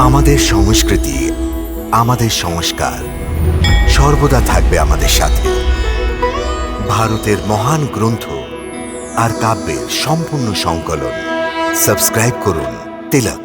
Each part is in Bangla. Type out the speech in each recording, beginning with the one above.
আমাদের সংস্কৃতি, আমাদের সংস্কার সর্বদা থাকবে আমাদের সাথে। ভারতের মহান গ্রন্থ আর কাব্যের সম্পূর্ণ সংকলন। সাবস্ক্রাইব করুন তিলক।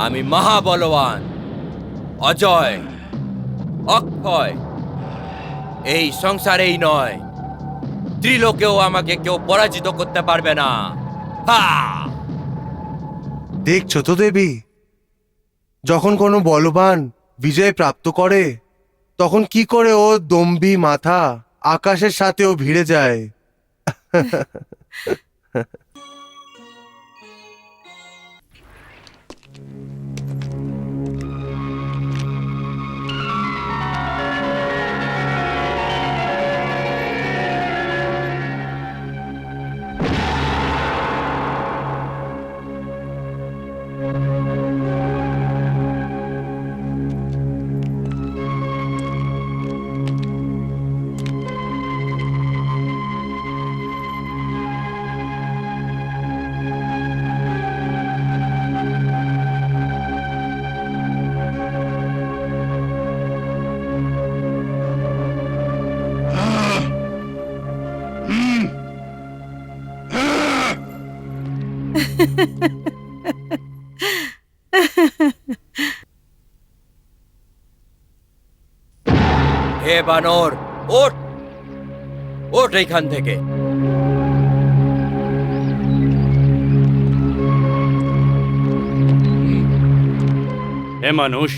আমি মহাবলবান, অজয়, অক্ষয়। এই সংসারেই নয়, ত্রিলোকেও আমাকে কেউ পরাজিত করতে পারবে না। হা! দেখছো তো দেবী, যখন কোনো বলবান বিজয় প্রাপ্ত করে তখন কি করে ও দম্ভী মাথা আকাশের সাথেও ভিড়ে যায়। হে বানর, ওঠ, ওঠ এইখান থেকে। হে মানুষ,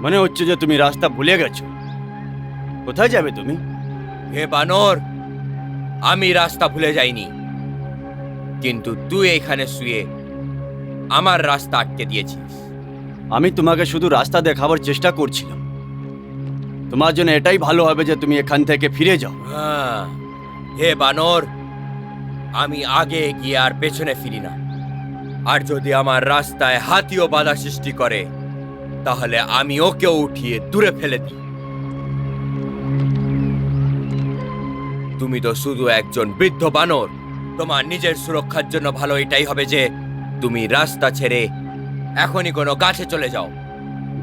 মনে হচ্ছে যে তুমি রাস্তা ভুলে গেছো। কোথায় যাবে তুমি? হে বানর, আমি রাস্তা ভুলে যাইনি, কিন্তু তুই এখানে শুয়ে আমার রাস্তা আটকে দিয়েছিস। আমি তোমাকে শুধু রাস্তা দেখাবার চেষ্টা করছিলাম। তোমার জন্য এটাই ভালো হবে যে তুমি এখান থেকে ফিরে যাও। হ্যাঁ, হে বানর, আমি আগে এগিয়ে আর পেছনে ফিরি না। আর যদি আমার রাস্তায় হাতিও বাধা সৃষ্টি করে, তাহলে আমি ওকেও উঠিয়ে দূরে ফেলে দিই। তুমি তো শুধু একজন বৃদ্ধ বানর। তোমার নিজের সুরক্ষার জন্য ভালো এটাই হবে যে তুমি রাস্তা ছেড়ে এখনই কোনো গাছে চলে যাও।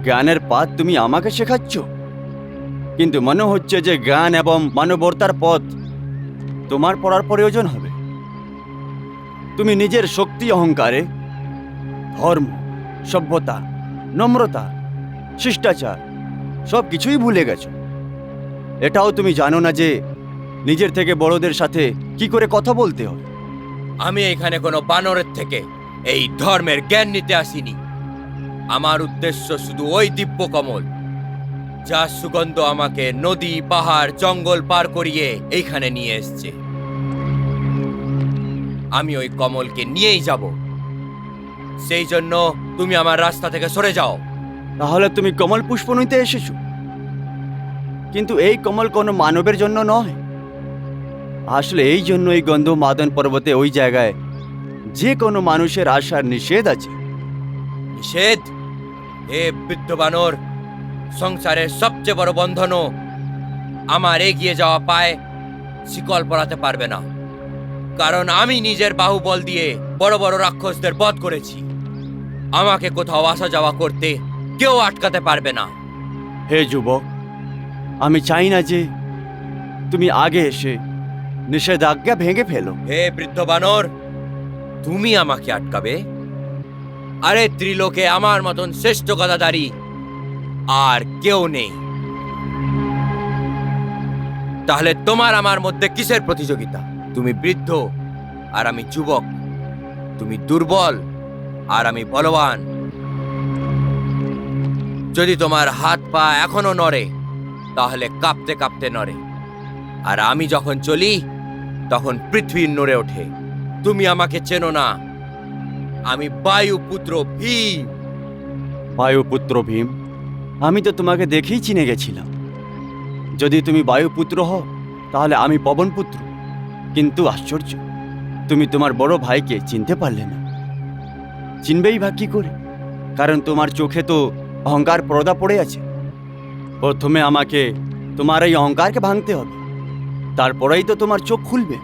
জ্ঞানের পথ তুমি আমাকে শেখাচ্ছ, কিন্তু মনে হচ্ছে যে জ্ঞান এবং মানবতার পথ তোমার পড়ার প্রয়োজন হবে। তুমি নিজের শক্তি অহংকারে ধর্ম, সভ্যতা, নম্রতা, শিষ্টাচার সব কিছুই ভুলে গেছো। এটাও তুমি জানো না যে নিজের থেকে বড়দের সাথে কি করে কথা বলতে হয়। আমি এখানে কোনো বানরের থেকে এই ধর্মের জ্ঞান নিতে আসিনি। আমার উদ্দেশ্য শুধু ওই দিব্য কমল, যার সুগন্ধ আমাকে নদী, পাহাড়, জঙ্গল পার করিয়ে এইখানে নিয়ে এসছে। আমি ওই কমলকে নিয়েই যাব। সেই জন্য তুমি আমার রাস্তা থেকে সরে যাও। তাহলে তুমি কমল পুষ্প নিতে এসেছো, কিন্তু এই কমল কোনো মানবের জন্য নয়। আসলে এই জন্য এই গন্ধমাদন পর্বতে ওই জায়গায় যে কোনো মানুষের আসার নিষেধ আছে। নিষেধ? হে বৃদ্ধ বানর, সংসারের সবচেয়ে বড় বন্ধনও আমার এগিয়ে যাওয়া পায়ে শিকল পরাতে পারবে না, কারণ আমি নিজের বাহুবল দিয়ে বড় বড় রাক্ষসদের বধ করেছি। আমাকে কোথাও আসা যাওয়া করতে কেউ আটকাতে পারবে না। হে যুবক, আমি চাই না যে তুমি আগে এসে নিষেধাজ্ঞা ভেঙে ফেলো। হে বৃদ্ধ বানর, তুমি আমাকে আটকাবে? আরে ত্রিলোকে আমার মতন শ্রেষ্ঠ গদাধারী আর কেউ নেই। তাহলে তোমার আমার মধ্যে কিসের প্রতিযোগিতা? তুমি বৃদ্ধ আর আমি যুবক, তুমি দুর্বল আর আমি বলবান। যদি তোমার হাত পা এখনো নড়ে, তাহলে কাঁপতে কাঁপতে নড়ে। আর আমি যখন চলি তখন পৃথিবী নড়ে ওঠে। তুমি আমাকে চেনো না, আমি বায়ুপুত্র ভীম। বায়ুপুত্র ভীম, আমি তো তোমাকে দেখেই চিনে গেছিলাম। যদি তুমি বায়ুপুত্র হও তাহলে আমি পবনপুত্র। কিন্তু আশ্চর্য, তুমি তোমার বড় ভাইকে চিনতে পারলে না। চিনবেই বা কি করে? কারণ তোমার চোখে তো অহংকার পর্দা পড়ে আছে। প্রথমে আমাকে তোমার এই অহংকারকে ভাঙতে হবে, তারপরেই তো তোমার চোখ খুলবে।